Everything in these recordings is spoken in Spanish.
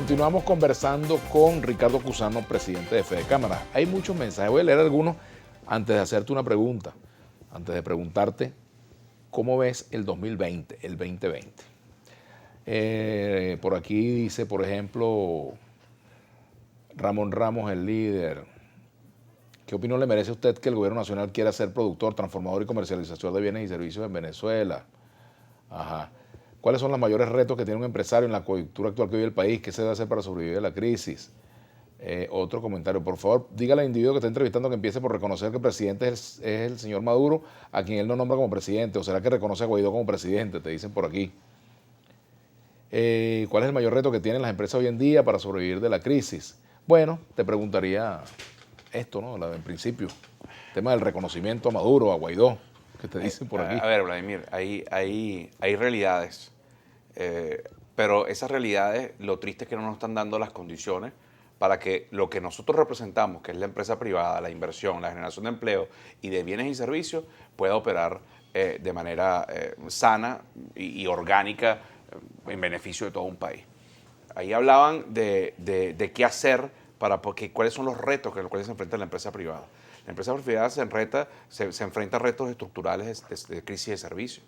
Continuamos conversando con Ricardo Cusano, presidente de Fede Cámaras. Hay muchos mensajes, voy a leer algunos antes de hacerte una pregunta, antes de preguntarte cómo ves el 2020, el 2020. Por aquí dice, por ejemplo, Ramón Ramos, el líder. ¿Qué opinión le merece a usted que el gobierno nacional quiera ser productor, transformador y comercializador de bienes y servicios en Venezuela? Ajá. ¿Cuáles son los mayores retos que tiene un empresario en la coyuntura actual que vive el país? ¿Qué se debe hacer para sobrevivir a la crisis? Otro comentario. Por favor, dígale al individuo que está entrevistando que empiece por reconocer que el presidente es el señor Maduro, a quien él no nombra como presidente. ¿O será que reconoce a Guaidó como presidente? Te dicen por aquí. ¿Cuál es el mayor reto que tienen las empresas hoy en día para sobrevivir de la crisis? Bueno, te preguntaría esto, ¿no? En principio, el tema del reconocimiento a Maduro, a Guaidó, que te dicen por aquí. A ver, Vladimir, hay realidades, pero esas realidades, lo triste es que no nos están dando las condiciones para que lo que nosotros representamos, que es la empresa privada, la inversión, la generación de empleo y de bienes y servicios, pueda operar de manera sana y orgánica en beneficio de todo un país. Ahí hablaban de qué hacer porque cuáles son los retos con los cuales se enfrenta la empresa privada. La empresa privada se enfrenta a retos estructurales de crisis de servicios.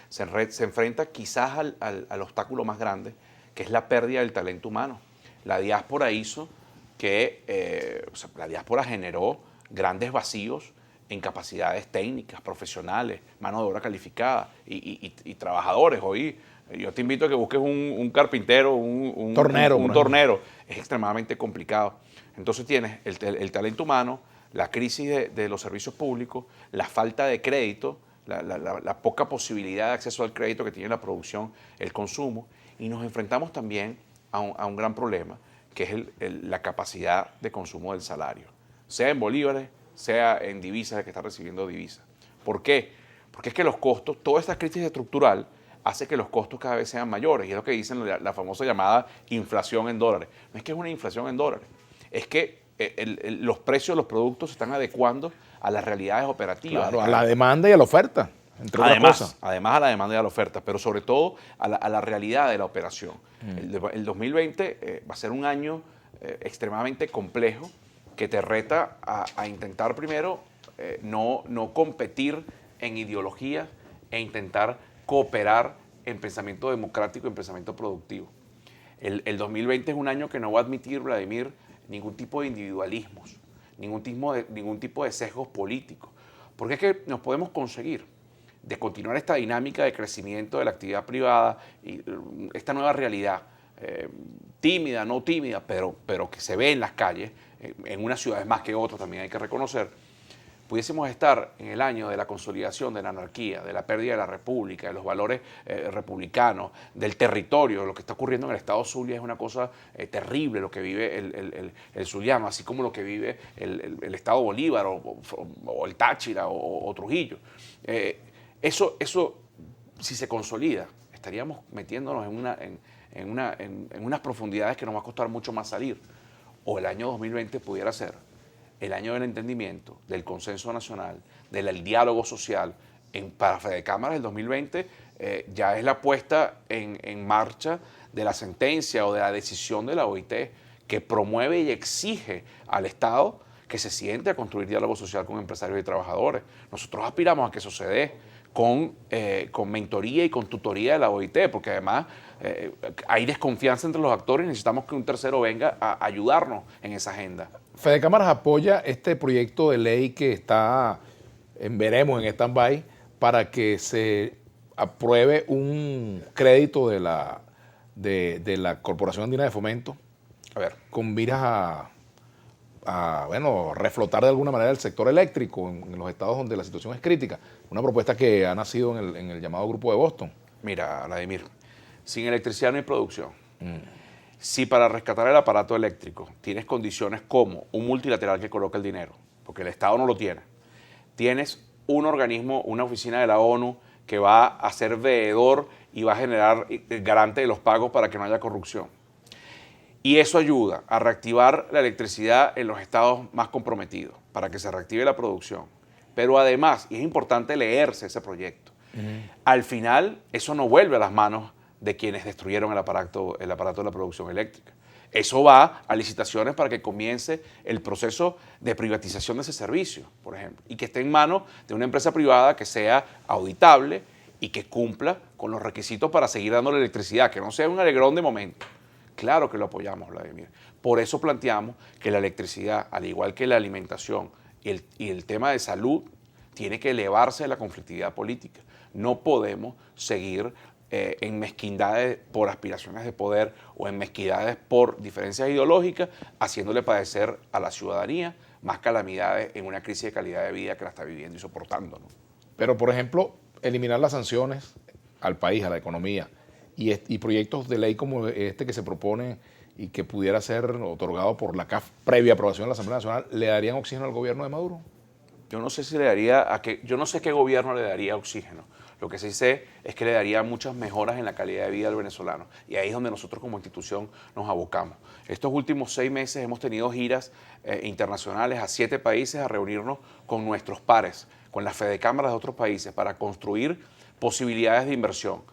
Se enfrenta quizás al obstáculo más grande, que es la pérdida del talento humano. La diáspora hizo que, la diáspora generó grandes vacíos en capacidades técnicas, profesionales, mano de obra calificada y trabajadores. Hoy yo te invito a que busques un carpintero, un tornero. Es extremadamente complicado. Entonces tienes el talento humano, la crisis de los servicios públicos, la falta de crédito, la poca posibilidad de acceso al crédito que tiene la producción, el consumo, y nos enfrentamos también a un gran problema, que es la capacidad de consumo del salario, sea en bolívares, sea en divisas, que está recibiendo divisas. ¿Por qué? Porque es que los costos, toda esta crisis estructural hace que los costos cada vez sean mayores, y es lo que dicen la famosa llamada inflación en dólares. No es que es una inflación en dólares, es que los precios de los productos se están adecuando a las realidades operativas. Claro, a la demanda y a la oferta, entre otras cosas. Además a la demanda y a la oferta, pero sobre todo a la realidad de la operación. El 2020 va a ser un año extremadamente complejo que te reta a intentar primero no competir en ideología e intentar cooperar en pensamiento democrático y en pensamiento productivo. El 2020 es un año que no va a admitir, Vladimir, ningún tipo de individualismos, ningún tipo de sesgos políticos, porque es que nos podemos conseguir de continuar esta dinámica de crecimiento de la actividad privada y esta nueva realidad, tímida, no tímida, pero que se ve en las calles, en unas ciudades más que otras, también hay que reconocer. Pudiésemos estar en el año de la consolidación de la anarquía, de la pérdida de la república, de los valores republicanos, del territorio. Lo que está ocurriendo en el estado Zulia es una cosa terrible, lo que vive el zuliano, así como lo que vive el estado Bolívar o el Táchira o Trujillo. Eso, si se consolida, estaríamos metiéndonos en unas profundidades que nos va a costar mucho más salir. O el año 2020 pudiera ser el año del entendimiento, del consenso nacional, del diálogo social. Para Fede Cámaras, el 2020 ya es la puesta en marcha de la sentencia o de la decisión de la OIT que promueve y exige al Estado que se siente a construir diálogo social con empresarios y trabajadores. Nosotros aspiramos a que eso se dé con mentoría y con tutoría de la OIT, porque además hay desconfianza entre los actores y necesitamos que un tercero venga a ayudarnos en esa agenda. Fede Cámaras apoya este proyecto de ley que está, veremos, en stand-by, para que se apruebe un crédito de la Corporación Andina de Fomento, con miras a reflotar de alguna manera el sector eléctrico en los estados donde la situación es crítica. Una propuesta que ha nacido en el llamado Grupo de Boston. Mira, Vladimir, sin electricidad no hay producción. Si para rescatar el aparato eléctrico tienes condiciones como un multilateral que coloca el dinero, porque el Estado no lo tiene, tienes un organismo, una oficina de la ONU que va a ser veedor y va a generar garante de los pagos para que no haya corrupción. Y eso ayuda a reactivar la electricidad en los estados más comprometidos, para que se reactive la producción. Pero además, y es importante leerse ese proyecto, al final eso no vuelve a las manos de quienes destruyeron el aparato de la producción eléctrica. Eso va a licitaciones para que comience el proceso de privatización de ese servicio, por ejemplo, y que esté en manos de una empresa privada que sea auditable y que cumpla con los requisitos para seguir dando la electricidad, que no sea un alegrón de momento. Claro que lo apoyamos, Vladimir. Por eso planteamos que la electricidad, al igual que la alimentación y el tema de salud, tiene que elevarse de la conflictividad política. No podemos seguir en mezquindades por aspiraciones de poder o en mezquindades por diferencias ideológicas, haciéndole padecer a la ciudadanía más calamidades en una crisis de calidad de vida que la está viviendo y soportando, ¿no? Pero, por ejemplo, eliminar las sanciones al país, a la economía, y proyectos de ley como este que se propone y que pudiera ser otorgado por la CAF previa aprobación de la Asamblea Nacional, ¿le darían oxígeno al gobierno de Maduro? Yo no sé si le daría yo no sé qué gobierno le daría oxígeno. Lo que sí sé es que le daría muchas mejoras en la calidad de vida del venezolano. Y ahí es donde nosotros como institución nos abocamos. Estos últimos 6 meses hemos tenido giras internacionales a 7 países a reunirnos con nuestros pares, con las fedecámaras de otros países, para construir posibilidades de inversión.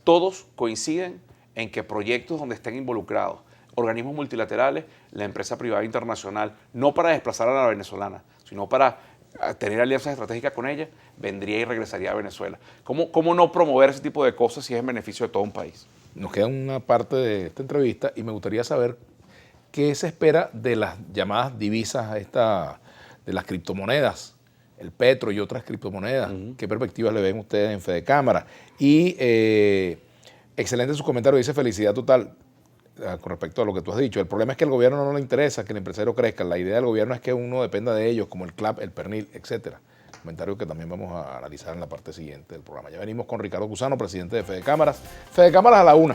Todos coinciden en que proyectos donde estén involucrados organismos multilaterales, la empresa privada internacional, no para desplazar a la venezolana, sino para tener alianzas estratégicas con ella, vendría y regresaría a Venezuela. ¿Cómo no promover ese tipo de cosas si es en beneficio de todo un país? Nos queda una parte de esta entrevista y me gustaría saber qué se espera de las llamadas divisas de las criptomonedas, el petro y otras criptomonedas. ¿Qué perspectivas le ven ustedes en Fedecámara? Y excelente su comentario, dice felicidad total con respecto a lo que tú has dicho. El problema es que al gobierno no le interesa que el empresario crezca. La idea del gobierno es que uno dependa de ellos, como el CLAP, el Pernil, etcétera. Comentario que también vamos a analizar en la parte siguiente del programa. Ya venimos con Ricardo Cusano, presidente de Fedecámaras. Fedecámaras a la 1.